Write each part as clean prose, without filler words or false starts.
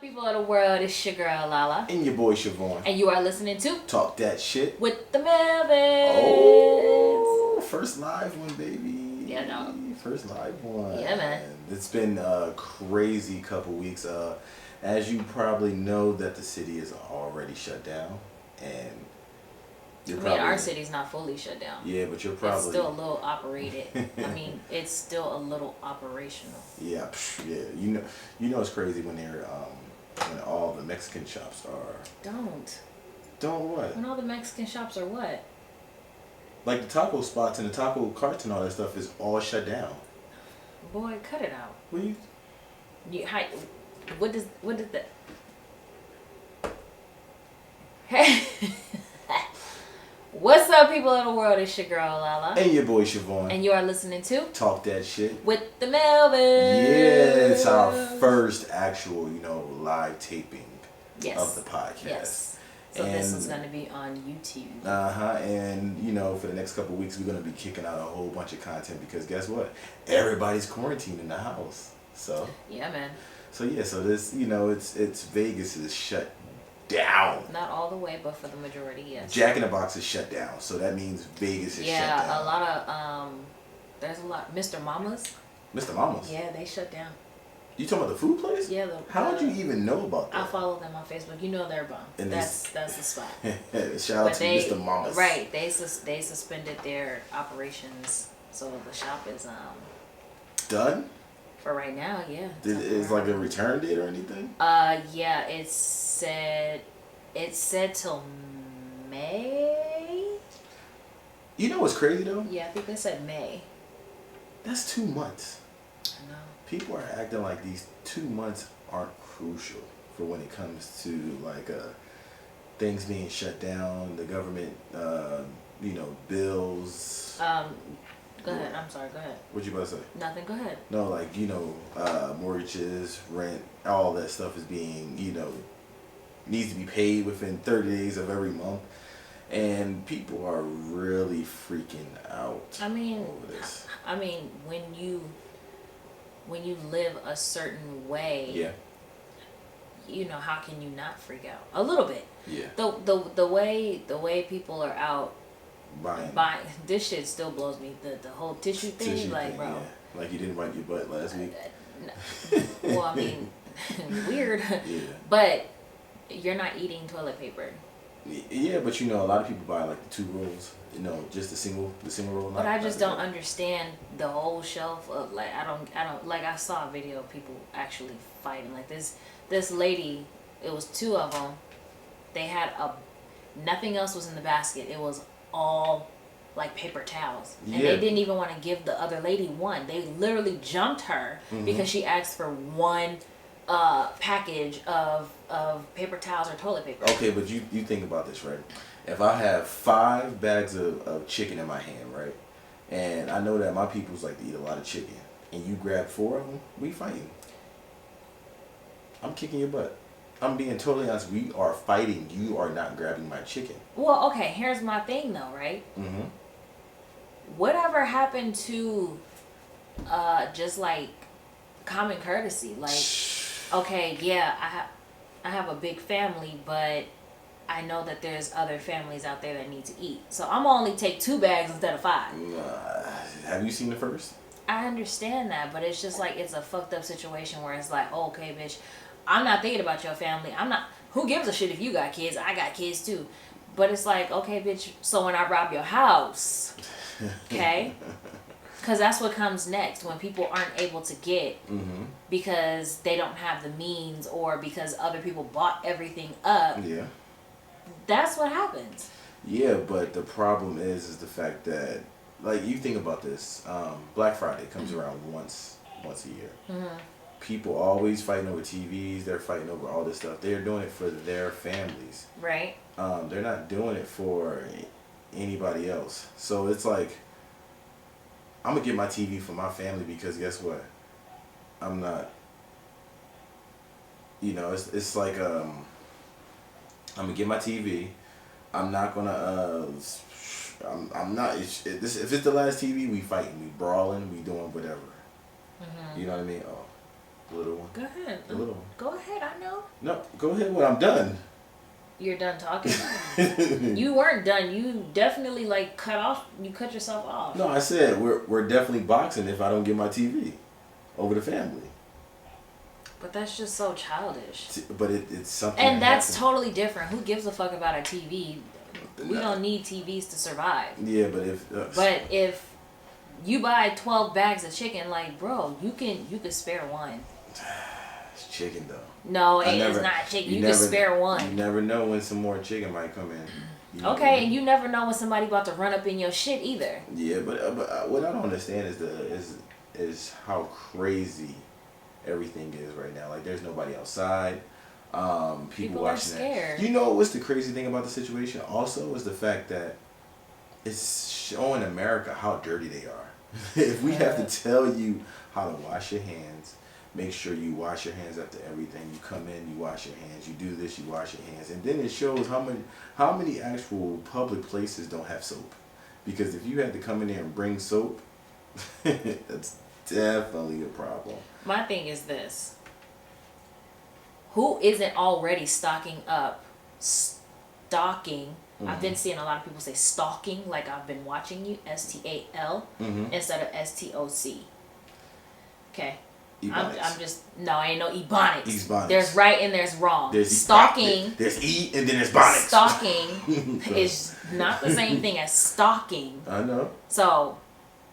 People of the world, it's your girl Lala. And your boy Siobhan. And you are listening to Talk That Shit with the Melvins. Oh, first live one, baby. Yeah, no. First live one. Yeah, man. It's been a crazy couple weeks. As you probably know, that the city is already shut down, and our city's not fully shut down. Yeah, but you're probably it's still a little operated. It's still a little operational. Yeah, yeah. You know, it's crazy when they're when all the Mexican shops are. Don't what? When all the Mexican shops are what? Like the taco spots and the taco carts and all that stuff is all shut down. Boy, cut it out. What do what does that? Hey. What's up, people of the world? It's your girl Lala. And your boy Siobhan. And you are listening to Talk That Shit with the Melvins. Yeah, it's our first actual, live taping of the podcast. Yes. So this is going to be on YouTube. And, for the next couple of weeks, we're going to be kicking out a whole bunch of content because guess what? Everybody's quarantined in the house. So. Yeah, man. So, yeah, so this, it's Vegas is shut down. Not all the way, but for the majority, yes. Jack in the Box is shut down, so that means Vegas is shut down. Yeah, a lot of there's a lot. Mr. Mama's. Mr. Mama's. Yeah, they shut down. You talking about the food place? Yeah. How would you even know about that? I follow them on Facebook. You know they're bum. And that's the spot. Shout out to Mr. Mama's. Right, they suspended their operations, so the shop is done. For right now, yeah. Is like a return date or anything? Yeah, it said till May. You know what's crazy though? Yeah, I think they said May. That's 2 months. I know. People are acting like these 2 months aren't crucial for when it comes to things being shut down, the government, bills. Go ahead. I'm sorry. Go ahead. What you about to say? Nothing. Go ahead. No, mortgages, rent, all that stuff is being, needs to be paid within 30 days of every month. And people are really freaking out over this. When you live a certain way, yeah. How can you not freak out? A little bit. Yeah. The way people are out buying this shit still blows me. The whole tissue thing, bro. Yeah. Like you didn't wipe your butt last week. Well, weird. Yeah. But you're not eating toilet paper. Yeah, but a lot of people buy like the 2 rolls. Just the single roll. But I just don't understand the whole shelf of I don't like. I saw a video of people actually fighting like this lady. It was 2 of them. They had nothing else was in the basket. It was all like paper towels, and they didn't even want to give the other lady one. They literally jumped her because she asked for one package of paper towels or toilet paper. Okay, but you think about this, right? If I have 5 bags of chicken in my hand, right, and I know that my peoples like to eat a lot of chicken, and you grab 4 of them, we fighting. I'm kicking your butt. I'm being totally honest. We are fighting. You are not grabbing my chicken. Well, okay. Here's my thing, though, right? Mm-hmm. Whatever happened to just like common courtesy? Like, okay, yeah, I have a big family, but I know that there's other families out there that need to eat. So I'm gonna only take 2 bags instead of 5. Have you seen the first? I understand that, but it's just like it's a fucked up situation where it's like, oh, okay, bitch, I'm not thinking about your family. I'm not. Who gives a shit if you got kids? I got kids too. But it's like, okay, bitch. So when I rob your house, okay, because that's what comes next when people aren't able to get because they don't have the means or because other people bought everything up. Yeah. That's what happens. Yeah, but the problem is the fact that, like, you think about this. Black Friday comes around once a year. Mm-hmm. People always fighting over TVs. They're fighting over all this stuff. They're doing it for their families. Right. They're not doing it for anybody else. So it's like, I'm going to get my TV for my family because guess what? I'm not, it's like, I'm going to get my TV. I'm not going to, I'm not, if it's the last TV, we fighting, we brawling, we doing whatever. You know what I mean? Oh. The little one. Go ahead. The little one. Go ahead. I know. No, go ahead when I'm done. You're done talking. You weren't done. You definitely like cut off. You cut yourself off. No, I said we're definitely boxing if I don't get my TV over the family. But that's just so childish. But it's something. And that's happened. totally different. Who gives a fuck about a TV? We don't need TVs to survive. Yeah, but if you buy 12 bags of chicken, like bro, you can spare one. It's chicken though. No, it's not chicken. You can spare one. You never know when some more chicken might come in. Okay, and you never know when somebody about to run up in your shit either. Yeah, but what I don't understand is how crazy everything is right now. Like there's nobody outside. People are watching scared. that. You know what's the crazy thing about the situation? Also, is the fact that it's showing America how dirty they are. If we have to tell you how to wash your hands, make sure you wash your hands after everything. You come in, you wash your hands. You do this, you wash your hands, and then it shows how many actual public places don't have soap. Because if you had to come in there and bring soap, that's definitely a problem. My thing is this. Who isn't already stocking up? Stalking. Mm-hmm. I've been seeing a lot of people say stalking, like I've been watching you, STAL, instead of STOC. Okay. I'm just, no, ain't no ebonics. There's right and there's wrong. There's stalking. There's E and then there's bonics. Stalking is not the same thing as stalking. I know. So,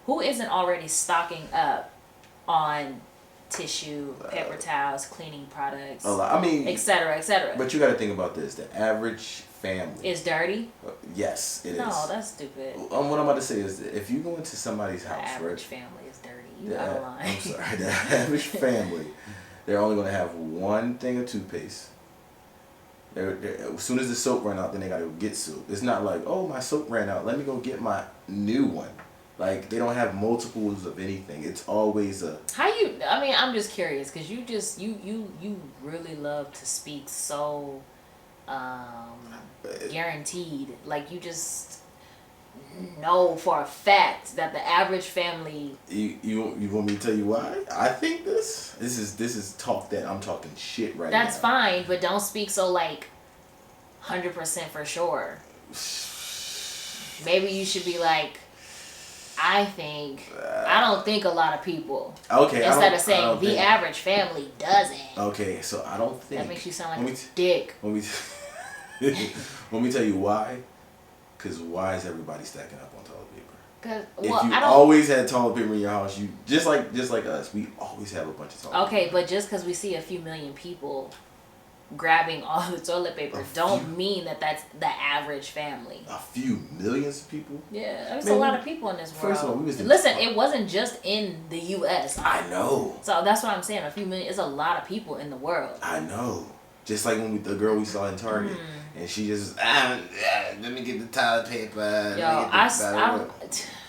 who isn't already stocking up on tissue, paper towels, cleaning products, I mean, et cetera, et cetera. But you got to think about this: the average family is dirty. Yes, it is. No, that's stupid. What I'm about to say is, if you go into somebody's house, the average right? family is dirty. You out of line. I'm sorry. The average family, they're only going to have one thing of toothpaste. As soon as the soap ran out, then they got to go get soap. It's not like, oh, my soap ran out. Let me go get my new one. Like, they don't have multiples of anything. It's always a... I'm just curious, because you really love to speak so guaranteed. Like, you just know for a fact that the average family... You want me to tell you why? I think this is talk that I'm talking shit right now. That's fine, but don't speak so, like, 100% for sure. Maybe you should be like... I don't think a lot of people. Okay. Instead of saying the average family doesn't. Okay, so I don't think. That makes you sound like a dick. Let me tell you why. Because why is everybody stacking up on toilet paper? If you always had toilet paper in your house, you just like us, we always have a bunch of toilet paper. Okay, but just because we see a few million people grabbing all the toilet paper don't mean that that's the average family. A few millions of people? Yeah, there's a lot of people in this world. First of all, listen, it wasn't just in the U.S. I know. So that's what I'm saying. A few million is a lot of people in the world. I know. Just like when the girl we saw in Target, and she just let me get the toilet paper.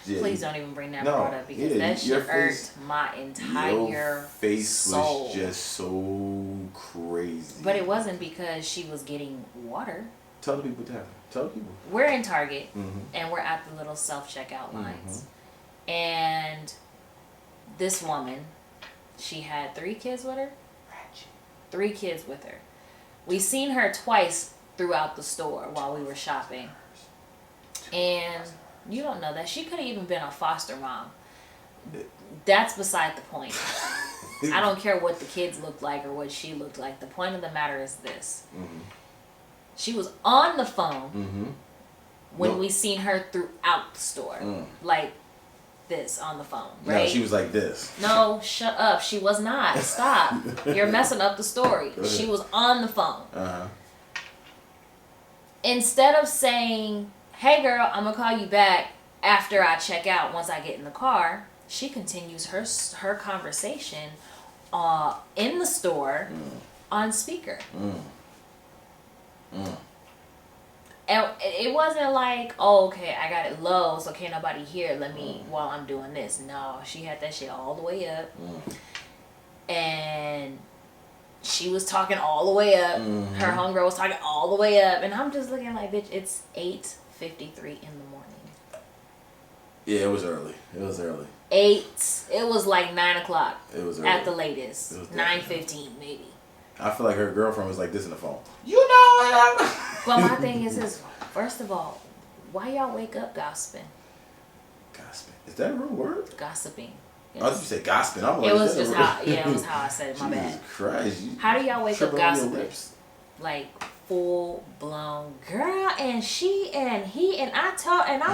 Please don't even bring that part up because that shit irked my entire face soul. Was just so crazy. But it wasn't because she was getting water. Tell the people that. Tell the people. We're in Target and we're at the little self-checkout lines. And this woman, she had 3 kids with her. 3 kids with her. We seen her twice throughout the store while we were shopping. And you don't know that. She could have even been a foster mom. That's beside the point. I don't care what the kids looked like or what she looked like. The point of the matter is this. She was on the phone when we seen her throughout the store. Like this on the phone, right? No, she was like this. No, shut up. She was not. Stop. You're messing up the story. She was on the phone. Instead of saying, hey girl, I'm gonna call you back after I check out once I get in the car, she continues her conversation in the store on speaker. And it wasn't like, oh, okay, I got it low, so can't nobody hear, let me, while I'm doing this. No, she had that shit all the way up. And she was talking all the way up. Her homegirl was talking all the way up. And I'm just looking like, bitch, it's 8:53 in the morning. Yeah, it was early. 8. It was like 9 o'clock. It was early. At the latest. 9:15 maybe. I feel like her girlfriend was like this in the phone. You know what? But my thing is this. First of all, why y'all wake up gossiping? Gossiping. Is that a real word? Gossiping. Yes. I thought you said gossiping. I'm like, it was just how. Yeah, it was how I said it. My Jesus bad. Christ. How do y'all wake up gossiping? Like full blown girl, and she and he and I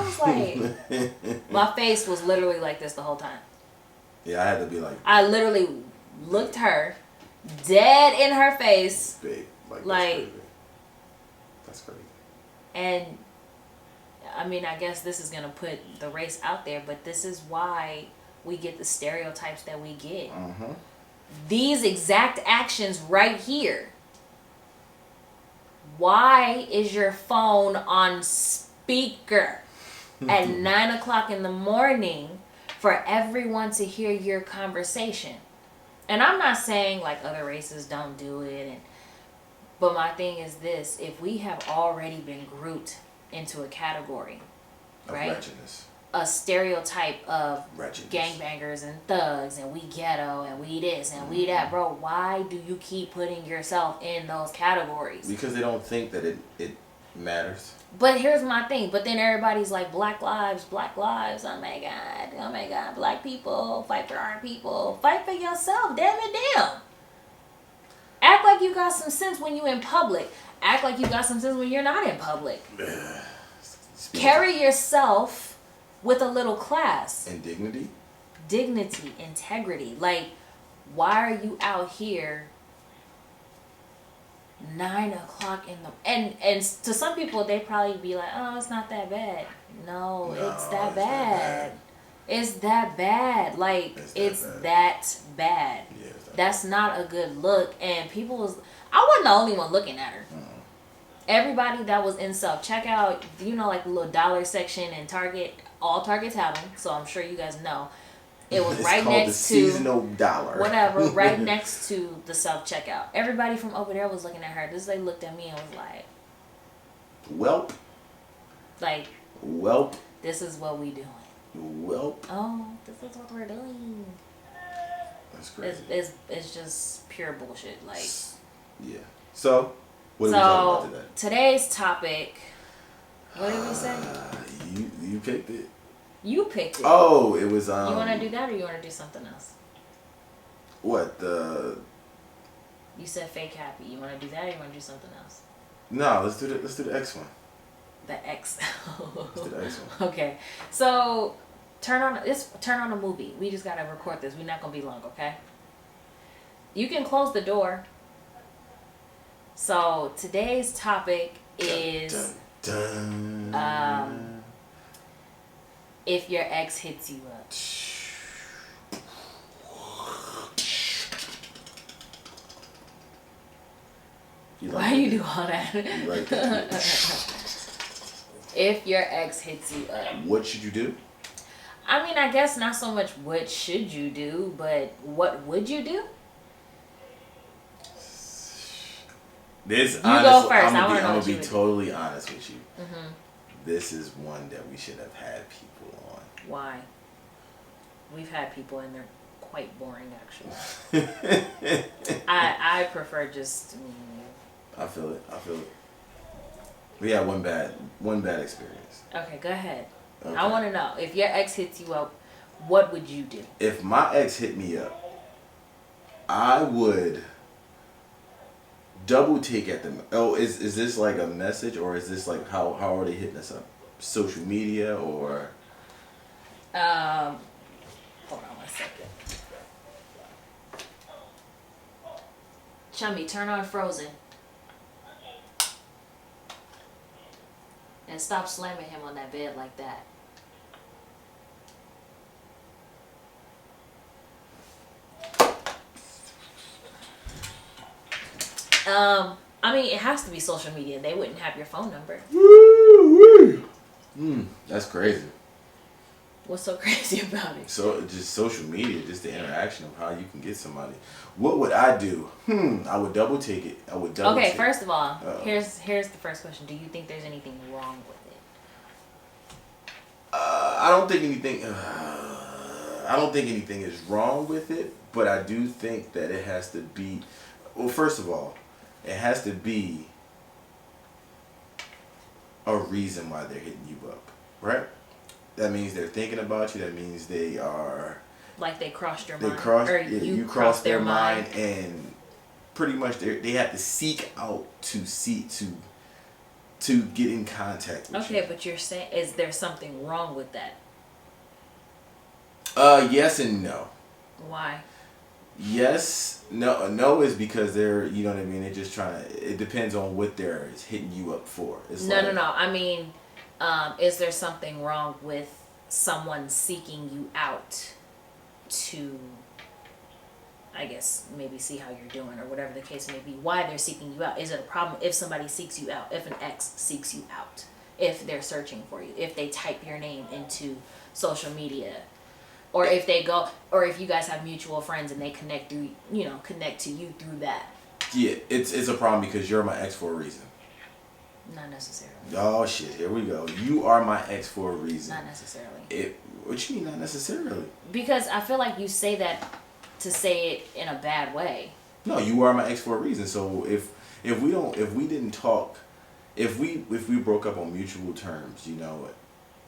was like, my face was literally like this the whole time. Yeah, I had to be like. I literally looked her dead in her face. Big. Like. That's crazy. And I mean, I guess this is gonna put the race out there, but this is why we get the stereotypes that we get. Mm-hmm. These exact actions right here. Why is your phone on speaker at 9 o'clock in the morning for everyone to hear your conversation? And I'm not saying like other races don't do it, but my thing is this: if we have already been grouped into a category, right? Wretchedness. A stereotype of Wretchedness. Gangbangers and thugs and we ghetto and we this and we that, bro. Why do you keep putting yourself in those categories? Because they don't think that it matters. But here's my thing. But then everybody's like, black lives, black lives. Oh my God, black people, fight for our people, fight for yourself. Damn it, damn. Act like you got some sense when you in public. Act like you got some sense when you're not in public. Carry yourself with a little class. And dignity? Dignity, integrity. Like, why are you out here 9 o'clock in the... And to some people, they probably be like, oh, it's not that bad. No, it's that bad. It's that bad. Like, it's that bad. Yeah, that's not a good look. And people was... I wasn't the only one looking at her. Everybody that was in self-checkout, you know, like the little dollar section in Target... All Targets have them, so I'm sure you guys know. It was right next to seasonal dollar. Whatever, right next to the self checkout. Everybody from over there was looking at her. This lady looked at me and was like, "Welp." Like, "Welp." This is what we doing. Welp. Oh, this is what we're doing. That's crazy. It's just pure bullshit. Like, yeah. So, what are we talking about today? Today's topic. What did we say? You picked it. You picked it. Oh, it was. You want to do that, or you want to do something else? What the? You said fake happy. You want to do that, or you want to do something else? No, let's do the X one. The X. Let's do the X one. Okay, so turn on a movie. We just gotta record this. We're not gonna be long, okay? You can close the door. So today's topic is. Dun, dun. If your ex hits you up. Why you do all that? You like that? If your ex hits you up. What should you do? I mean, I guess not so much what should you do, but what would you do? This you go first. I'm gonna be totally honest with you. Mm-hmm. This is one that we should have had people on. Why? We've had people and they're quite boring, actually. I prefer just me and you. I feel it. We had one bad experience. Okay, go ahead. Okay. I want to know, if your ex hits you up, what would you do? If my ex hit me up, I would double take at them. Oh, is this like a message, or is this like how are they hitting us up? Social media or? Hold on 1 second. Chummy, turn on Frozen. And stop slamming him on that bed like that. I mean, it has to be social media. They wouldn't have your phone number. That's crazy. What's so crazy about it? So just social media, just the interaction of how you can get somebody. What would I do? I would double take it. Okay, first of all, here's the first question. Do you think there's anything wrong with it? I don't think anything. I don't think anything is wrong with it, but I do think that it has to be. Well, first of all, it has to be a reason why they're hitting you up, right? That means they're thinking about you. That means they are. Like they crossed your They mind. cross. Or You cross their mind, and pretty much they have to seek out to get in contact with you. Okay, but you're saying, is there something wrong with that? Yes and no. Why? Yes, no is because they're, you know what I mean. They're just trying to. It depends on what they're hitting you up for. It's No. I mean, is there something wrong with someone seeking you out to, I guess, maybe see how you're doing or whatever the case may be? Why they're seeking you out? Is it a problem if somebody seeks you out? If an ex seeks you out? If they're searching for you? If they type your name into social media? Or if they go, or if you guys have mutual friends and they connect to you through that. Yeah, it's a problem because you're my ex for a reason. Not necessarily. Oh shit, here we go. You are my ex for a reason. Not necessarily. What you mean not necessarily? Because I feel like you say that to say it in a bad way. No, you are my ex for a reason. So if we didn't talk, if we broke up on mutual terms,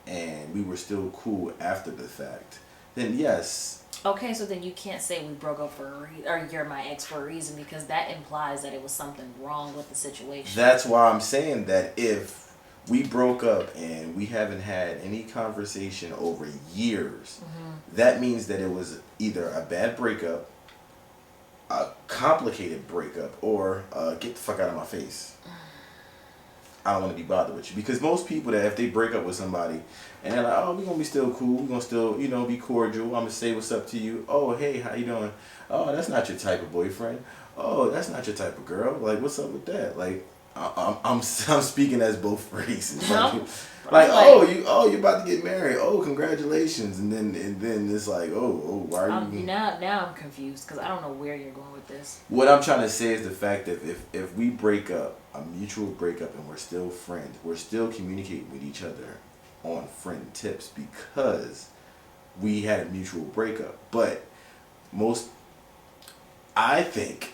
and we were still cool after the fact, then yes. Okay, so then you can't say we broke up for a reason, or you're my ex for a reason, because that implies that it was something wrong with the situation. That's why I'm saying that if we broke up and we haven't had any conversation over years, that means that it was either a bad breakup, a complicated breakup, or get the fuck out of my face. I don't want to be bothered with you. Because most people that if they break up with somebody and they're like, oh, we're going to be still cool. We're going to still, be cordial. I'm going to say what's up to you. Oh, hey, how you doing? Oh, that's not your type of boyfriend. Oh, that's not your type of girl. Like, what's up with that? Like, I'm speaking as both races. No. You're about to get married. Oh, congratulations. And then it's like, oh, why are you? Now I'm confused because I don't know where you're going with this. What I'm trying to say is the fact that if we break up, a mutual breakup, and we're still friends, we're still communicating with each other on friend tips because we had a mutual breakup. But I think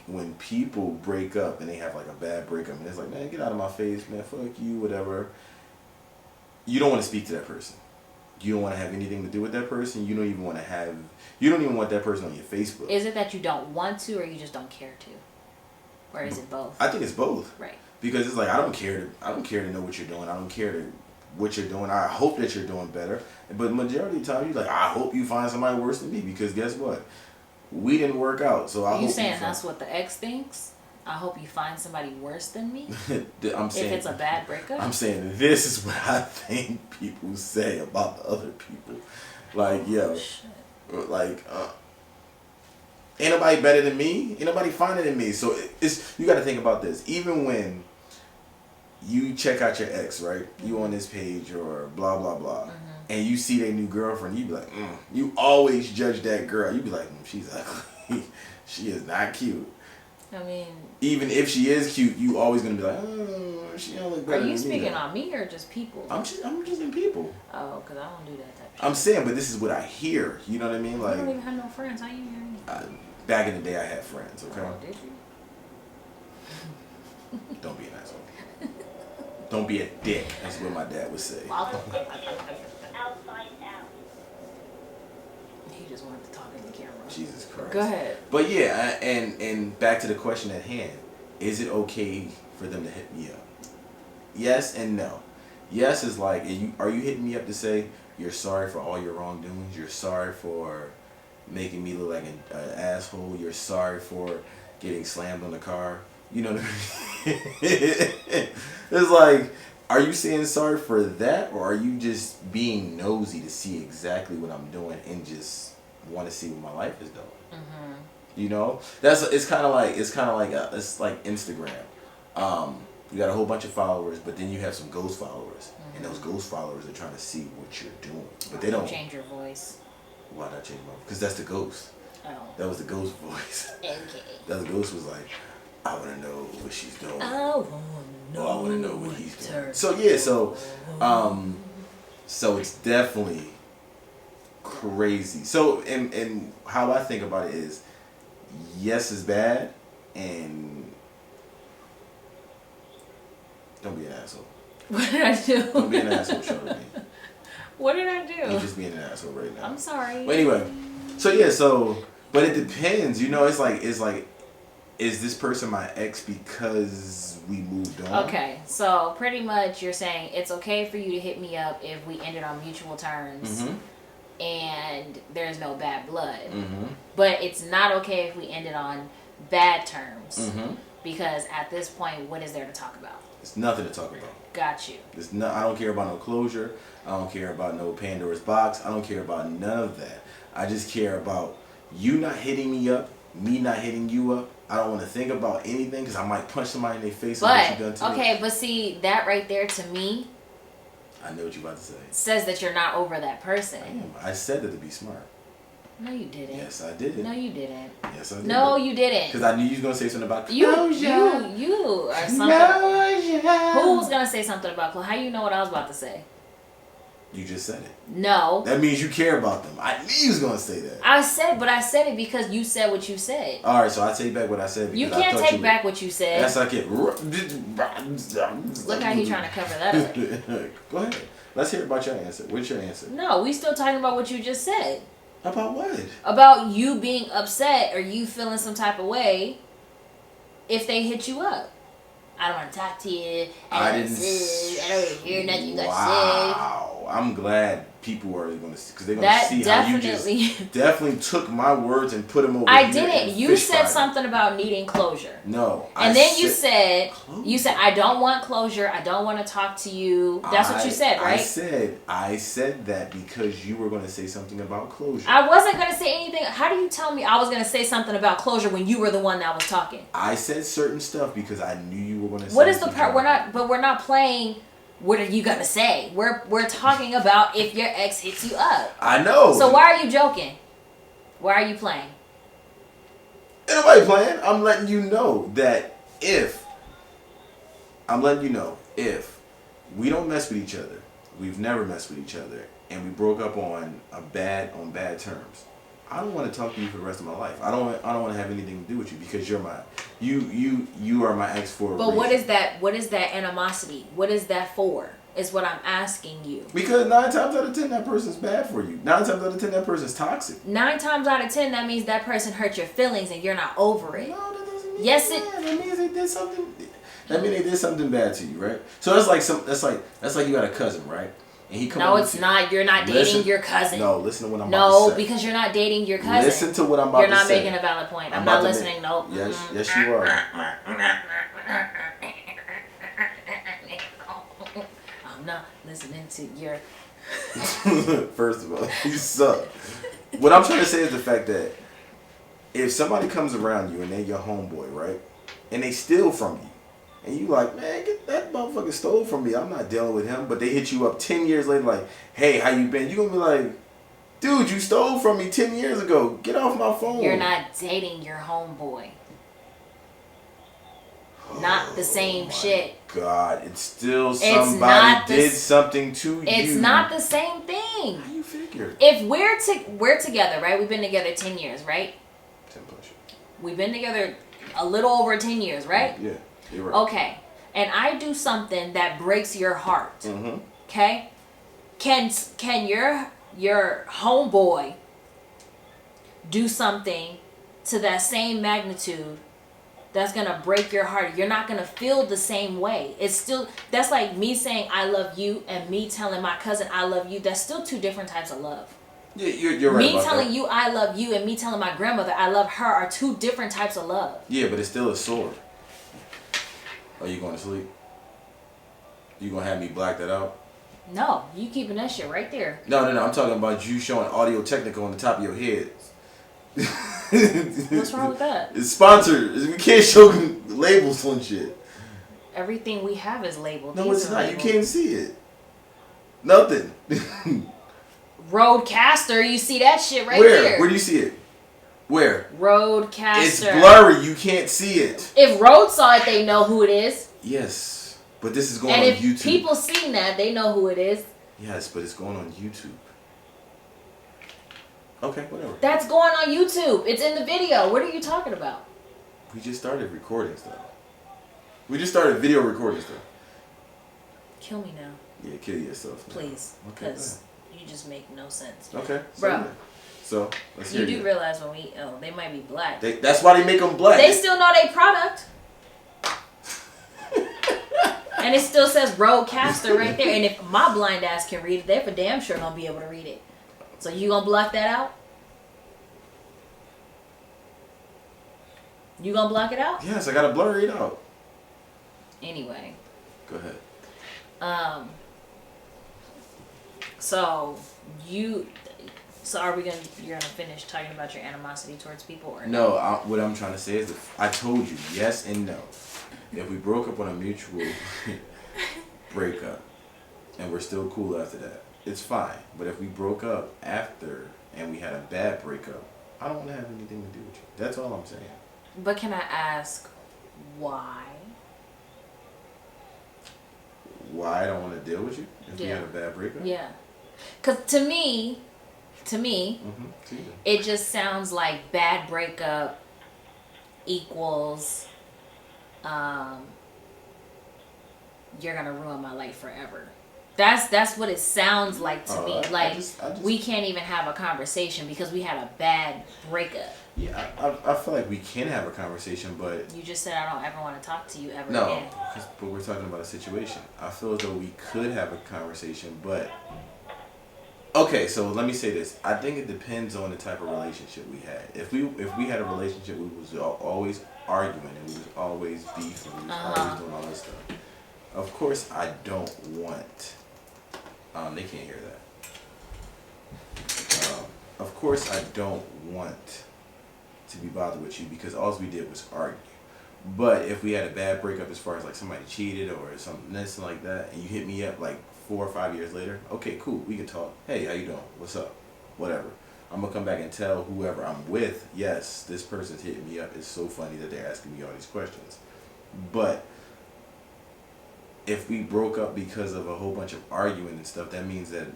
when people break up and they have like a bad breakup and it's like, man, get out of my face, man, fuck you, whatever. You don't want to speak to that person. You don't want to have anything to do with that person. You don't even want that person on your Facebook. Is it that you don't want to or you just don't care to? Or is it both? I think it's both. Right. Because it's like I don't care to know what you're doing. I don't care what you're doing. I hope that you're doing better. But majority of the time you're like, I hope you find somebody worse than me because guess what? We didn't work out. So I hope you saying that's what the ex thinks? I hope you find somebody worse than me? I'm saying, if it's a bad breakup? I'm saying this is what I think people say about the other people. Like, ain't nobody better than me. Ain't nobody finer than me. So you got to think about this. Even when you check out your ex, right? You on this page or blah, blah, blah. And you see their new girlfriend, you be like, You always judge that girl. You be like, she's ugly. She is not cute. I mean, even if she is cute, you always gonna be like, oh, she don't look better than me. Are you speaking on me or just people? I'm just in people. Oh, because I don't do that type of shit. I'm saying, but this is what I hear. You know what I mean? Like, I don't even have no friends. How you hear me? Back in the day, I had friends. Okay. Oh, did you? Don't be an asshole. Don't be a dick. That's what my dad would say. He just wanted to talk in the camera. Jesus Christ. Go ahead. But yeah, and back to the question at hand. Is it okay for them to hit me up? Yes and no. Yes is like, are you hitting me up to say you're sorry for all your wrongdoings? You're sorry for making me look like an asshole? You're sorry for getting slammed on the car? You know what I mean? It's like, are you saying sorry for that, or are you just being nosy to see exactly what I'm doing and just want to see what my life is doing? You know, it's kind of like Instagram. You got a whole bunch of followers, but then you have some ghost followers, and those ghost followers are trying to see what you're doing, but they don't change your voice. Why not change my voice? Because that's the ghost. Oh. That was the ghost voice. Okay. That the ghost was like, I want to know what she's doing. I want to know what he's doing. So yeah, so it's definitely crazy. So, and how I think about it is, yes is bad, and don't be an asshole. What did I do? Don't be an asshole, Charlotte. What did I do? You're just being an asshole right now. I'm sorry. But anyway, so yeah, but it depends. You know, it's like, is this person my ex because we moved on? Okay, so pretty much you're saying it's okay for you to hit me up if we ended on mutual terms and there's no bad blood. But it's not okay if we ended on bad terms because at this point, what is there to talk about? It's nothing to talk about. Got you. I don't care about no closure. I don't care about no Pandora's box. I don't care about none of that. I just care about you not hitting me up, me not hitting you up. I don't want to think about anything because I might punch somebody in their face. But what you done to me. okay, but see that right there to me. I know what you're about to say. Says that you're not over that person. I said that to be smart. No, you didn't. Yes, I did. No, you didn't. Yes, I did. No, you didn't. Because I knew you was gonna say something about closure. You are something. Closure. Who was gonna say something about closure? How you know what I was about to say? You just said it. No. That means you care about them. I knew you was gonna say that. I said it because you said what you said. All right, so I take back what I said. You can't take back what you said. Yes, I can. Look how he's trying to cover that up. Go ahead. Let's hear about your answer. What's your answer? No, we still talking about what you just said. About what? About you being upset or you feeling some type of way if they hit you up. I don't want to talk to you. I don't hear nothing you got to say. Wow. I'm glad people are going to see, because they're going to see how you just definitely took my words and put them over I here. didn't. You said something about needing closure. No. And then you said, I don't want closure. I don't want to talk to you. That's what you said, right? I said that because you were going to say something about closure. I wasn't going to say anything. How do you tell me I was going to say something about closure when you were the one that was talking? I said certain stuff because I knew you were going to say. What is the part? We're not playing. What are you gonna say? We're talking about if your ex hits you up. I know. So why are you joking? Why are you playing? Ain't nobody playing. I'm letting you know that if we don't mess with each other, we've never messed with each other, and we broke up on bad terms, I don't want to talk to you for the rest of my life. I don't want to have anything to do with you because you are my ex for a reason. What is that? What is that animosity? What is that for? Is what I'm asking you. Because 9 times out of 10 that person's bad for you. 9 times out of 10 that person's toxic. 9 times out of 10 that means that person hurt your feelings and you're not over it. No, that doesn't mean yes, that. That means they did something. That means they did something bad to you, right? So that's like you got a cousin, right? And he come no, it's not. You're not dating your cousin. No, listen to what I'm about to say. No, because you're not dating your cousin. Listen to what I'm about to say. You're not making a valid point. I'm not listening. Nope. Yes, you are. I'm not listening to your... First of all, you suck. What I'm trying to say is the fact that if somebody comes around you and they're your homeboy, right? And they steal from you. And you like, man, get that motherfucker stole from me. I'm not dealing with him. But they hit you up 10 years later like, hey, how you been? You gonna be like, dude, you stole from me 10 years ago. Get off my phone. You're not dating your homeboy. Not the same shit. God, it's still somebody did something to you. It's not the same thing. How you figure? If we're together, right? We've been together 10 years, right? 10 plus years. We've been together a little over 10 years, right? Yeah. You're right. Okay, and I do something that breaks your heart. Mm-hmm. Okay, can your homeboy do something to that same magnitude that's gonna break your heart? You're not gonna feel the same way. That's like me saying I love you and me telling my cousin I love you. That's still 2 different types of love. Yeah, you're right. Me telling you I love you and me telling my grandmother I love her are 2 different types of love. Yeah, but it's still a sword. Are you going to sleep? You going to have me black that out? No, you keeping that shit right there. No. I'm talking about you showing Audio Technica on the top of your head. What's wrong with that? It's sponsored. We can't show labels on shit. Everything we have is labeled. No, it's not. Labeled. You can't see it. Nothing. Roadcaster, you see that shit right Where? Where do you see it? Where? Roadcaster. It's blurry. You can't see it. If Road saw it, they know who it is. Yes. But this is going on YouTube. And if people seen that, they know who it is. Yes, but it's going on YouTube. Okay, whatever. That's going on YouTube. It's in the video. What are you talking about? We just started recording stuff. We just started video recording stuff. Kill me now. Yeah, kill yourself. Now. Please. Okay. Because you just make no sense. Okay. So, Bro. yeah. So, let's hear You do realize when they might be black. That's why they make them black. They still know their product. And it still says Roadcaster right there. And if my blind ass can read it, they're for damn sure gonna be able to read it. So you gonna block that out? You gonna block it out? Yes, I gotta blur it out. Anyway. Go ahead. So are you're gonna finish talking about your animosity towards people or no? What I'm trying to say is that I told you yes and no. If we broke up on a mutual breakup and we're still cool after that, it's fine. But if we broke up after and we had a bad breakup, I don't want to have anything to do with you. That's all I'm saying. But can I ask why? Why I don't want to deal with you if we Yeah. had a bad breakup? Yeah. Because to me, it just sounds like bad breakup equals you're gonna ruin my life forever. That's what it sounds like to me. Like we can't even have a conversation because we had a bad breakup. Yeah, I feel like we can have a conversation, but You just said I don't ever want to talk to you ever no, again. but we're talking about a situation. I feel as though we could have a conversation, but okay. So let me say this. I think it depends on the type of relationship we had. If we had a relationship, we was always arguing and we was always beefing, we was always doing all this stuff. Of course, I don't want. They can't hear that. Of course, I don't want to be bothered with you because all we did was argue. But if we had a bad breakup as far as like somebody cheated or something like that, and you hit me up like 4 or 5 years later, okay, cool, we can talk. Hey, how you doing? What's up? Whatever. I'm gonna come back and tell whoever I'm with, yes, this person's hitting me up. It's so funny that they're asking me all these questions. But if we broke up because of a whole bunch of arguing and stuff, that means that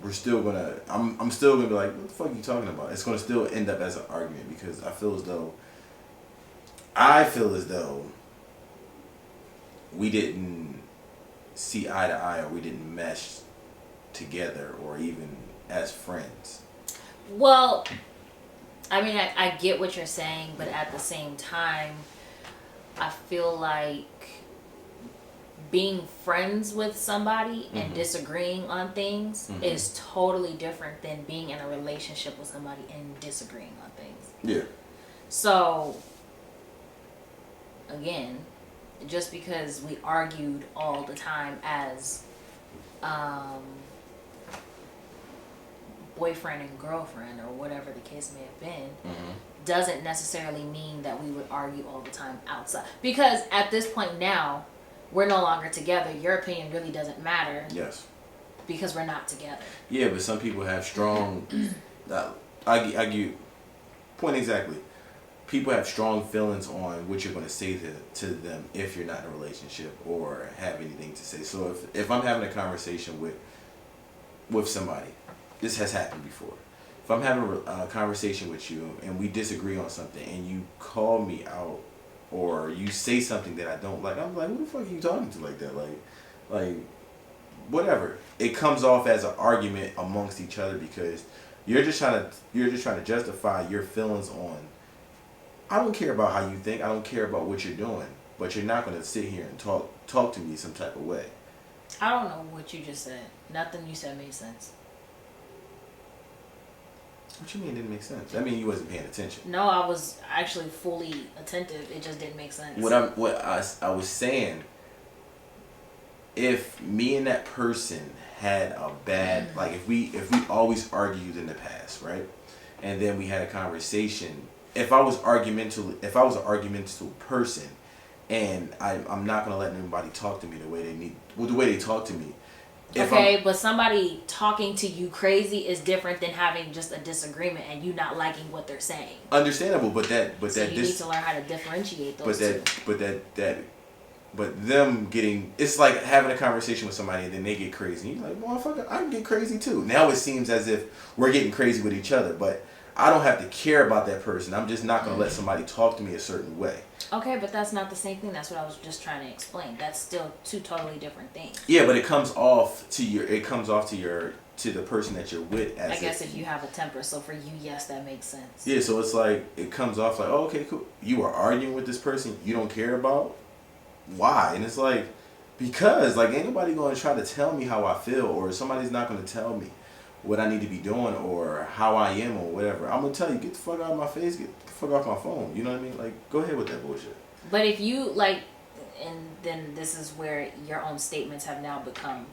we're still gonna. I'm still gonna be like, what the fuck are you talking about? It's gonna still end up as an argument because I feel as though we didn't see eye to eye or we didn't mesh together or even as friends. Well, I mean, I get what you're saying, but at the same time, I feel like being friends with somebody and disagreeing on things is totally different than being in a relationship with somebody and disagreeing on things. Yeah. So, again, just because we argued all the time as boyfriend and girlfriend or whatever the case may have been doesn't necessarily mean that we would argue all the time outside. Because at this point now, we're no longer together. Your opinion really doesn't matter. Yes. Because we're not together. Yeah, but some people have strong. I give you point exactly. People have strong feelings on what you're going to say to them if you're not in a relationship or have anything to say. So if I'm having a conversation with somebody, this has happened before. If I'm having a conversation with you and we disagree on something and you call me out or you say something that I don't like, I'm like, who the fuck are you talking to like that? Like whatever. It comes off as an argument amongst each other because you're just trying to justify your feelings on. I don't care about how you think. I don't care about what you're doing. But you're not going to sit here and talk to me some type of way. I don't know what you just said. Nothing you said made sense. What you mean it didn't make sense? That mean you wasn't paying attention. No, I was actually fully attentive. It just didn't make sense. What I was saying, if me and that person had a bad if we always argued in the past, right? And then we had a conversation. If I was an argumentative person, and I'm not gonna let anybody talk to me the way they talk to me. Okay, but somebody talking to you crazy is different than having just a disagreement and you not liking what they're saying. Understandable, but you need to learn how to differentiate those two. But them getting, it's like having a conversation with somebody and then they get crazy. And you're like, motherfucker, I can get crazy too. Now it seems as if we're getting crazy with each other, but I don't have to care about that person. I'm just not going to let somebody talk to me a certain way. Okay, but that's not the same thing. That's what I was just trying to explain. That's still two totally different things. Yeah, but it comes off to the person that you're with. I guess if you have a temper, so for you, yes, that makes sense. Yeah, so it's like, it comes off like, oh, okay, cool. You are arguing with this person you don't care about? Why? And it's like, because, like, ain't nobody going to try to tell me how I feel, or somebody's not going to tell me what I need to be doing or how I am or whatever. I'm going to tell you, get the fuck out of my face, get the fuck off my phone. You know what I mean? Like, go ahead with that bullshit. But if you, like, and then this is where your own statements have now become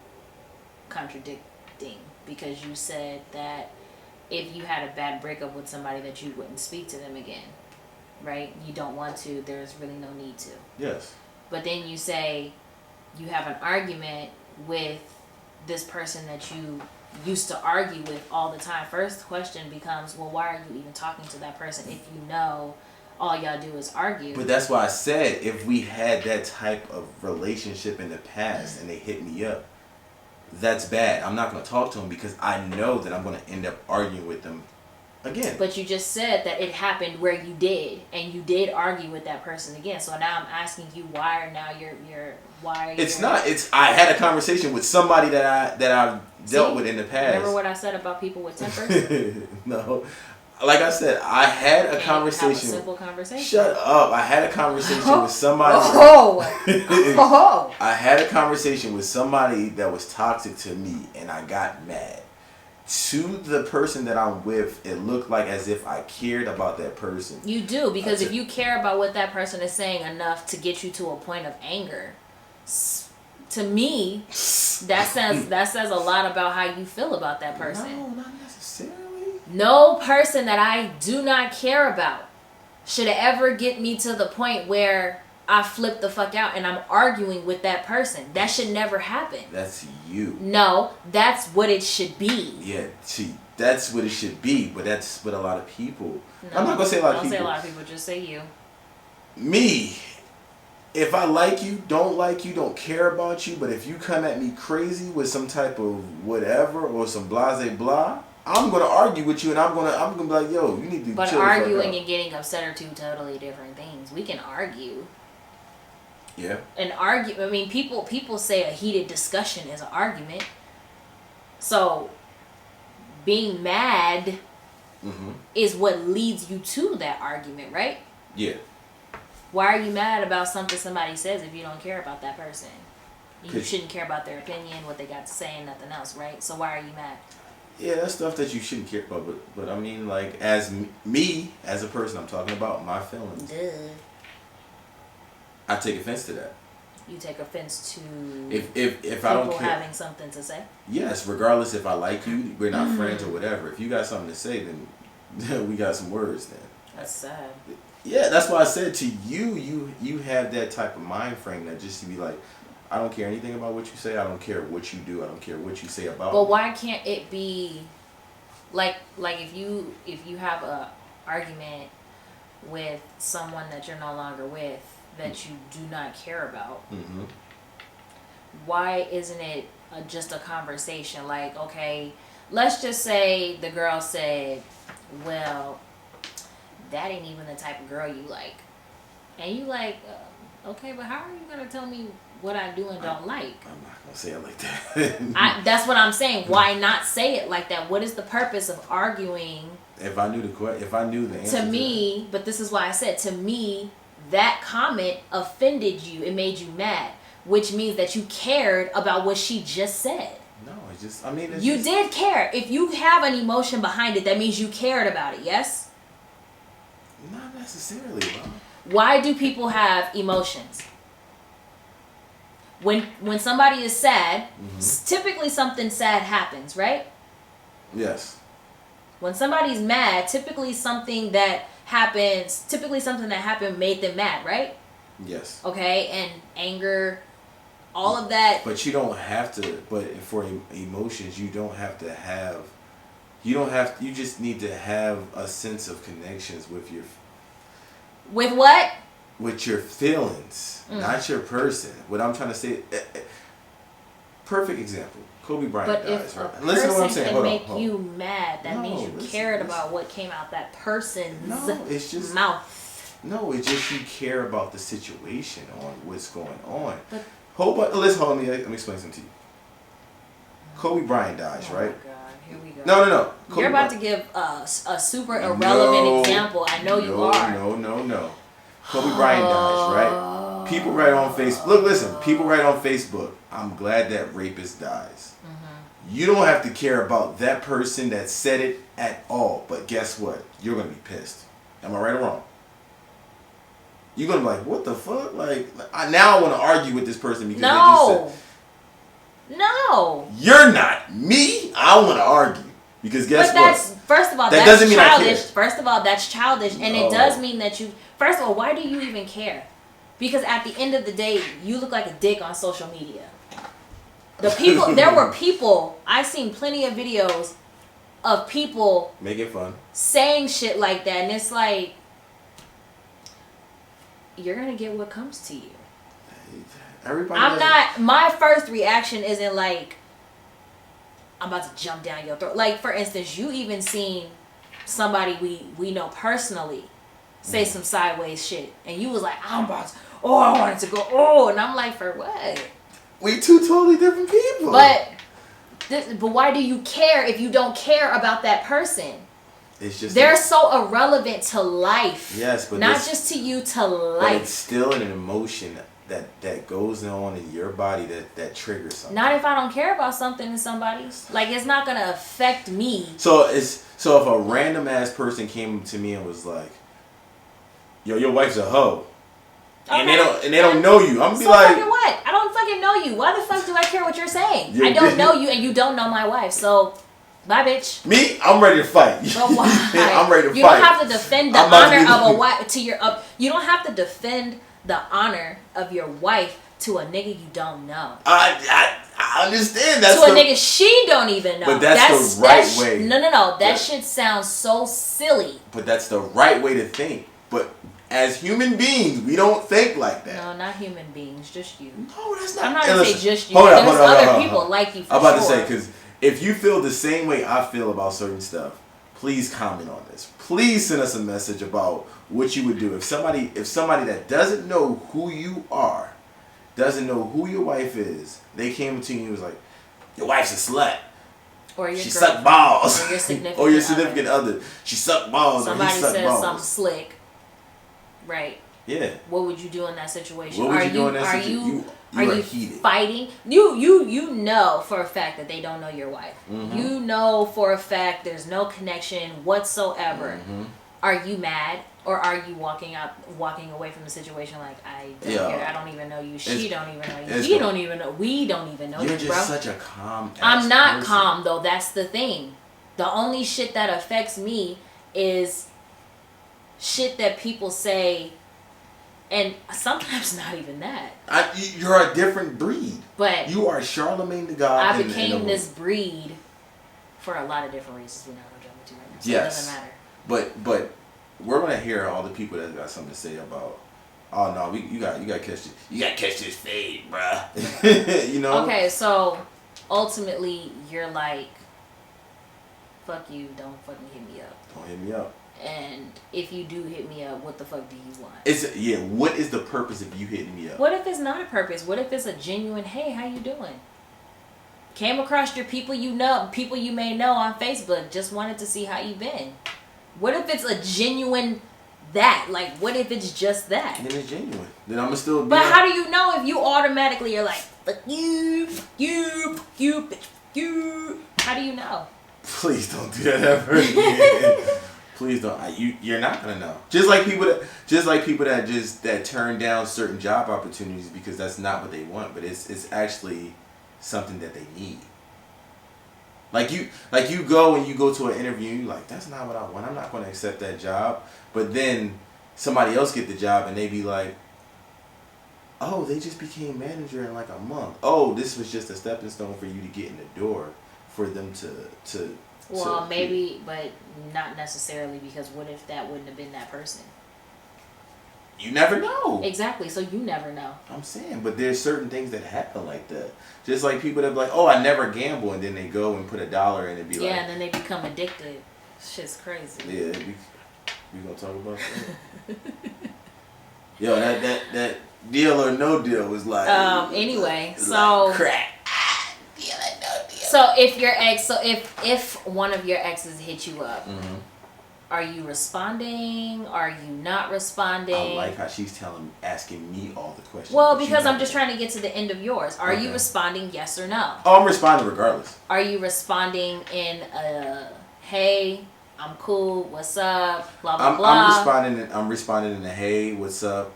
contradicting, because you said that if you had a bad breakup with somebody that you wouldn't speak to them again, right? You don't want to, there's really no need to. Yes. But then you say you have an argument with this person that you used to argue with all the time. First question becomes, well, why are you even talking to that person if you know all y'all do is argue? But that's why I said, if we had that type of relationship in the past and they hit me up, that's bad. I'm not going to talk to them because I know that I'm going to end up arguing with them again. But you just said that it happened where you did, and you did argue with that person again. So now I'm asking you, why are now why? It's not. It's I had a conversation with somebody that I've dealt with in the past. Remember what I said about people with tempers? No, like I said, I had a conversation. Have a simple conversation. Shut up! I had a conversation with somebody. I had a conversation with somebody that was toxic to me, and I got mad. To the person that I'm with, it looked like as if I cared about that person. You do, because if you care about what that person is saying enough to get you to a point of anger, to me, that says a lot about how you feel about that person. No, not necessarily. No person that I do not care about should ever get me to the point where I flip the fuck out and I'm arguing with that person. That should never happen. That's you. No, that's what it should be. Yeah, see, that's what it should be, but that's what a lot of people... No, I'm not going to say a lot of people. Don't say a lot of people, just say you. Me, if I like you, don't care about you, but if you come at me crazy with some type of whatever or some blase blah, I'm going to argue with you and I'm going to be like, yo, you need to But chill the fuck arguing out. and getting upset are two totally different things. We can argue. Yeah. An argument, I mean, people say a heated discussion is an argument. So, being mad is what leads you to that argument, right? Yeah. Why are you mad about something somebody says if you don't care about that person? You shouldn't care about their opinion, what they got to say, and nothing else, right? So why are you mad? Yeah, that's stuff that you shouldn't care about, but I mean, like, as me, as a person, I'm talking about my feelings. Duh. I take offense to that. You take offense to if I don't care, having something to say? Yes, regardless if I like you, we're not friends or whatever. If you got something to say, then we got some words then. That's sad. Yeah, that's why I said to you have that type of mind frame that just to be like, I don't care anything about what you say. I don't care what you do. I don't care what you say about But me. why can't it be like if you have a argument with someone that you're no longer with that you do not care about? Mm-hmm. Why isn't it just a conversation? Like, okay, let's just say the girl said, well, that ain't even the type of girl you like. And you like, okay, but how are you going to tell me what I do and don't like? I'm not going to say it like that. That's what I'm saying. Why not say it like that? What is the purpose of arguing? If I knew the answer To me, but this is why I said, to me, that comment offended you. It made you mad, which means that you cared about what she just said. No, it's just, I mean, it's you just, did care. If you have an emotion behind it, that means you cared about it, yes? Not necessarily, bro. Why do people have emotions? When somebody is sad, typically something sad happens, right? Yes. When somebody's mad, typically something that happened made them mad, right? Yes. Okay, and anger, all of that. But you don't have to, but for emotions, you just need to have a sense of connections with your... With what? with your feelings, not your person. What I'm trying to say, perfect example. Kobe Bryant But dies, if right? a Listen to what I'm person saying. can Hold on, make hold on. you mad, that No, means you listen, cared listen. about what came out that person's No, it's just mouth. No, it's just you care about the situation on what's going on. But Let me explain something to you. Kobe Bryant dies, oh right? my God, here we go. No. Kobe You're about to give a super irrelevant example. I know you are. No. Kobe Bryant dies, right? People write on Facebook. Look, listen. People write on Facebook, I'm glad that rapist dies. You don't have to care about that person that said it at all. But guess what? You're going to be pissed. Am I right or wrong? You're going to be like, what the fuck? Now I want to argue with this person because they just said... No. You're not. Me? I want to argue. Because guess what? First of all, that that's doesn't mean childish. I care. First of all, that's childish. And No. it does mean that you... First of all, why do you even care? Because at the end of the day, you look like a dick on social media. There were people, I've seen plenty of videos of people Make it fun. saying shit like that. And it's like, you're going to get what comes to you. My first reaction isn't like, I'm about to jump down your throat. Like, for instance, you even seen somebody we know personally say some sideways shit. And you was like, I wanted to go, and I'm like, for what? We two totally different people. But why do you care if you don't care about that person? It's just they're so irrelevant to life. Yes, but not just to you, to life. But it's still an emotion that goes on in your body that triggers something. Not if I don't care about something in somebody. Like, it's not gonna affect me. So if a random ass person came to me and was like, "Yo, your wife's a hoe," and they don't know you, I'm gonna be like, fucking what? I don't fucking know you. Why the fuck do I care what you're saying? I don't know you, and you don't know my wife. So, bye, bitch. Me, I'm ready to fight. But why? I'm ready to fight. You don't have to defend the honor of a wife you don't have to defend the honor of your wife to a nigga you don't know. I understand that. To a nigga she don't even know. But that's the right way. No. That shit sounds so silly. But that's the right way to think. But as human beings, we don't think like that. No, not human beings. Just you. No, that's not. I'm not gonna say just you. Hold There's on, other people like you for I'm about sure. to say, because if you feel the same way I feel about certain stuff, please comment on this. Please send us a message about what you would do if somebody that doesn't know who you are, doesn't know who your wife is, they came to you and was like, your wife's a slut. Or she sucked balls. Or your significant other. She sucked balls. Somebody or he sucked says balls. something slick. Right. Yeah. What would you do in that situation? What would you do in that situation? Are you fighting? You know for a fact that they don't know your wife. Mm-hmm. You know for a fact there's no connection whatsoever. Mm-hmm. Are you mad? Or are you walking away from the situation like, I don't care, I don't even know you, she don't even know you, he don't even know, we don't even know you, bro. You're just such a calm I'm not person. calm, though, that's the thing. The only shit that affects me is shit that people say, and sometimes not even that. You're a different breed. But you are Charlemagne the God. I became this breed for a lot of different reasons we're not going to jump into right now. So yes. It doesn't matter. But we're gonna hear all the people that got something to say about. Oh no, you got to catch this. You got to catch this fade, bruh. You know. Okay, so ultimately you're like, fuck you, don't fucking hit me up. Don't hit me up. And if you do hit me up, what the fuck do you want? What is the purpose of you hitting me up? What if it's not a purpose? What if it's a genuine, hey, how you doing? Came across your people you may know on Facebook, just wanted to see how you been. What if it's a genuine that? Like, what if it's just that? Then it's genuine. Then I'm still. But how do you know if you automatically are like, fuck you, bitch, you? How do you know? Please don't do that ever again. Please don't. You're not gonna know. Just like people that turn down certain job opportunities because that's not what they want, but it's actually something that they need. Like you go to an interview, you're like, that's not what I want. I'm not going to accept that job. But then somebody else get the job and they be like, oh, they just became manager in like a month. Oh, this was just a stepping stone for you to get in the door, for them to. Well, maybe, but not necessarily, because what if that wouldn't have been that person? You never know. Exactly. So you never know. I'm saying, but there's certain things that happen like that. Just like people that be like, oh, I never gamble, and then they go and put $1 in and be like, yeah, and then they become addicted. Shit's crazy. Yeah, we gonna talk about that. Yo, that deal or no deal was like. Anyway, was so like crack. Deal or no deal. So if one of your exes hit you up. Mm-hmm. Are you responding? Are you not responding? I like how she's asking me all the questions. Well, because I'm just trying to get to the end of yours. Are you responding yes or no? Oh, I'm responding regardless. Are you responding in hey, I'm cool, what's up, blah blah blah? I'm responding in a hey, what's up,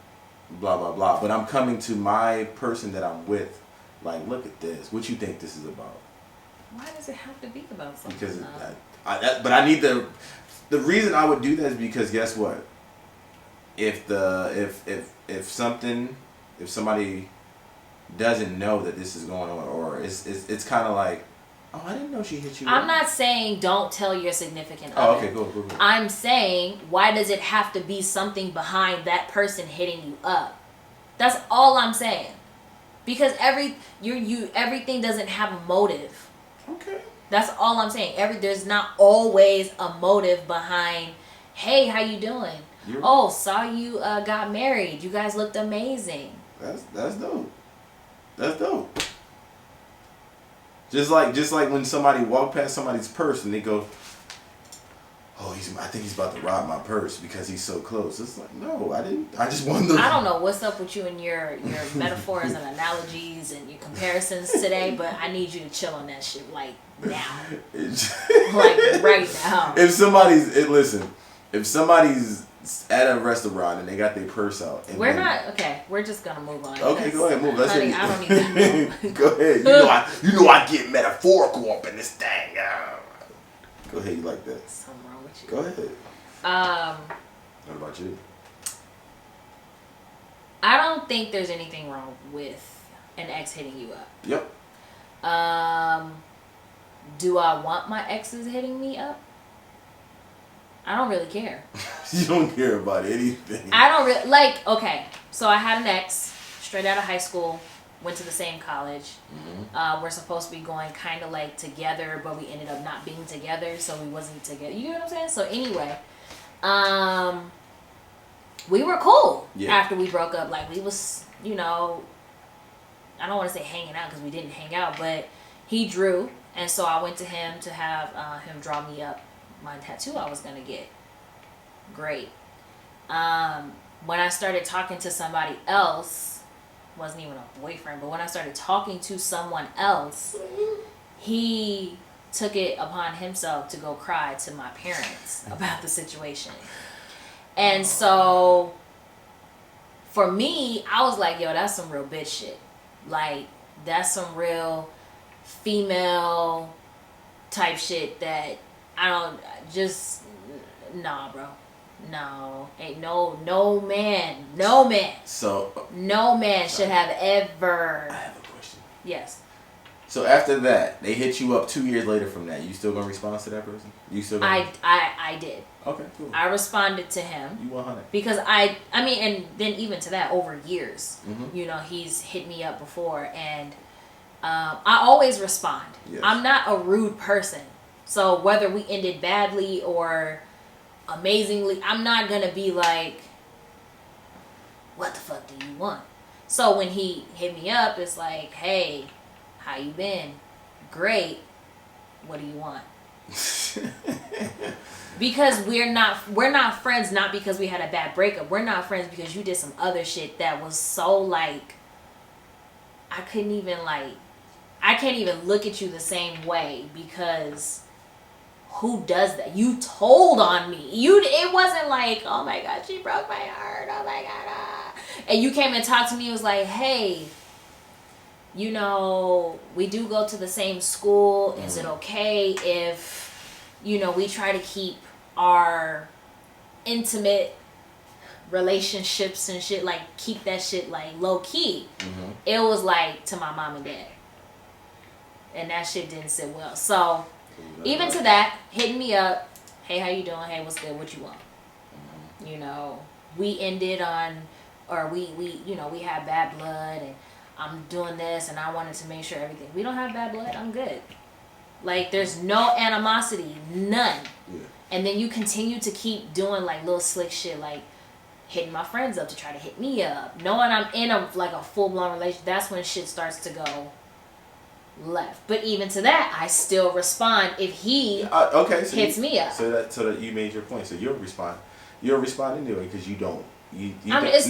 blah blah blah. But I'm coming to my person that I'm with, like, look at this. What you think this is about? Why does it have to be about something? Because but I need the reason I would do that is because guess what? If somebody doesn't know that this is going on, or it's kind of like, oh, I didn't know she hit you. I'm not saying don't tell your significant other. Oh, okay, go. I'm saying, why does it have to be something behind that person hitting you up? That's all I'm saying. Because everything doesn't have a motive. Okay. That's all I'm saying. There's not always a motive behind, hey, how you doing? Oh, saw you got married. You guys looked amazing. That's dope. That's dope. Just like when somebody walk past somebody's purse and they go, oh, I think he's about to rob my purse because he's so close. It's like, no, I didn't. I just wanted to. I don't know what's up with you and your metaphors and analogies and your comparisons today, but I need you to chill on that shit like now. Like right now. If somebody's at a restaurant and they got their purse out. And we're just gonna move on. Okay, go ahead, move. Honey, I don't even know. Go ahead. You know I get metaphorical up in this thing. Go ahead, you like that. Something wrong with you. Go ahead. What about you? I don't think there's anything wrong with an ex hitting you up. Yep. Do I want my exes hitting me up? I don't really care. You don't care about anything. I don't really okay, so I had an ex straight out of high school, went to the same college. Mm-hmm. We're supposed to be going kind of like together, but we ended up not being together, so we wasn't together. You know what I'm saying? So anyway, we were cool after we broke up. Like, we was, I don't want to say hanging out because we didn't hang out, but he drew, and so I went to him to have him draw me up my tattoo I was gonna get. Great. When I started talking to somebody else, wasn't even a boyfriend, but when I started talking to someone else, he took it upon himself to go cry to my parents about the situation. And so for me, I was like, yo, that's some real bitch shit. Like, that's some real female type shit that I don't just, nah, bro. No, ain't no man. So no man should have ever. I have a question. Yes. So after that, they hit you up 2 years later from that. You still gonna respond to that person? You still gonna? I did. Okay, cool. I responded to him. You 100. Because I mean, and then even to that, over years, mm-hmm. He's hit me up before, and I always respond. Yes. I'm not a rude person, so whether we ended badly or amazingly, I'm not gonna be like, what the fuck do you want? So when he hit me up, it's like, hey, how you been? Great. What do you want? Because we're not friends, not because we had a bad breakup. We're not friends because you did some other shit that was so like, I can't even look at you the same way, because who does that? You told on me. It wasn't like, oh my God, she broke my heart. Oh my God. And you came and talked to me. It was like, hey, we do go to the same school. Is it okay if, we try to keep our intimate relationships and shit, like, keep that shit like low key? Mm-hmm. It was like to my mom and dad. And that shit didn't sit well. So even to that, hitting me up, hey, how you doing? Hey, what's good? What you want? We ended on or we we have bad blood, and I'm doing this, and I wanted to make sure everything. We don't have bad blood. I'm good. Like, there's no animosity, none. Yeah. And then you continue to keep doing like little slick shit, like hitting my friends up to try to hit me up, knowing I'm in a full blown relationship. That's when shit starts to go left. But even to that, I still respond if he hits me up. So that you made your point. So you'll respond. You'll respond anyway because you don't. Nobody. Just,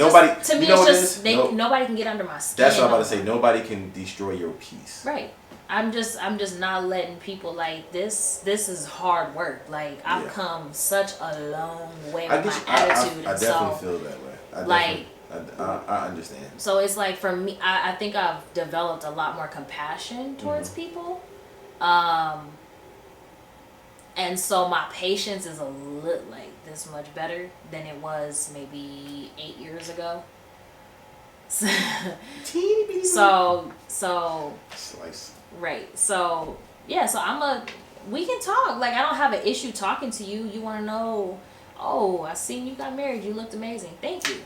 to me, it's just nobody can get under my skin. That's what I'm about to say. Nobody can destroy your peace. Right. I'm just not letting people like this. This is hard work. Like, I've come such a long way with my attitude. I definitely feel that way. I understand. So it's like, for me, I think I've developed a lot more compassion towards people. And so my patience is a little like this much better than it was maybe 8 years ago. So Slice. Right. So yeah, we can talk. Like, I don't have an issue talking to you. You want to know, oh, I seen you got married. You looked amazing. Thank you.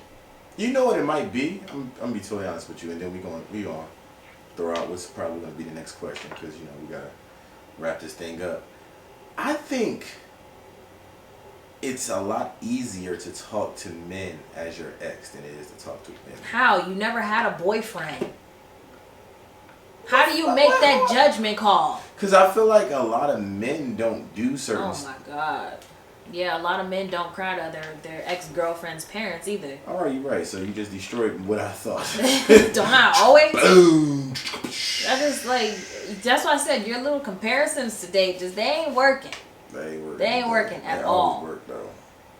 You know what it might be? I'm gonna be totally honest with you, and then we gonna throw out what's probably gonna be the next question, because we gotta wrap this thing up. I think it's a lot easier to talk to men as your ex than it is to talk to women. How? You never had a boyfriend. How do you make that judgment call? Because I feel like a lot of men don't do certain. Oh my God. Yeah, a lot of men don't cry to their ex-girlfriend's parents either. All right, you're right. So you just destroyed what I thought. Don't I always? Boom. That is like, that's why I said your little comparisons today, they ain't working. They ain't working at all. Work, though.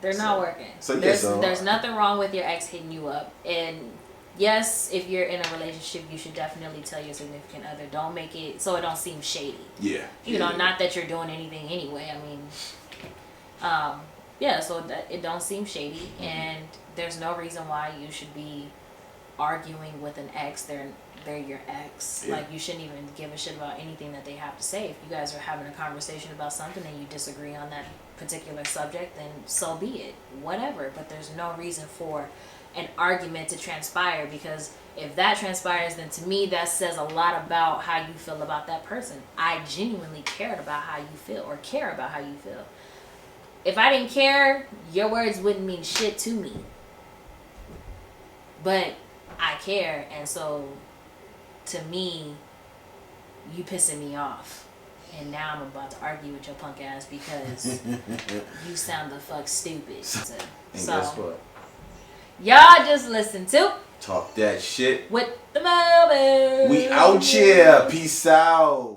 They're not working. So there's nothing wrong with your ex hitting you up. And yes, if you're in a relationship, you should definitely tell your significant other. Don't make it so it don't seem shady. Yeah. Not that you're doing anything anyway. I mean, so that it don't seem shady, and there's no reason why you should be arguing with an ex. They're your ex. Yeah. Like, you shouldn't even give a shit about anything that they have to say. If you guys are having a conversation about something and you disagree on that particular subject, then so be it. Whatever. But there's no reason for an argument to transpire, because if that transpires, then to me that says a lot about how you feel about that person. I genuinely cared about how you feel, or care about how you feel. If I didn't care, your words wouldn't mean shit to me. But I care, and so to me, you pissing me off. And now I'm about to argue with your punk ass because you sound the fuck stupid. So guess what? Y'all just listen to Talk That Shit with the Melvins. We out here. Peace out.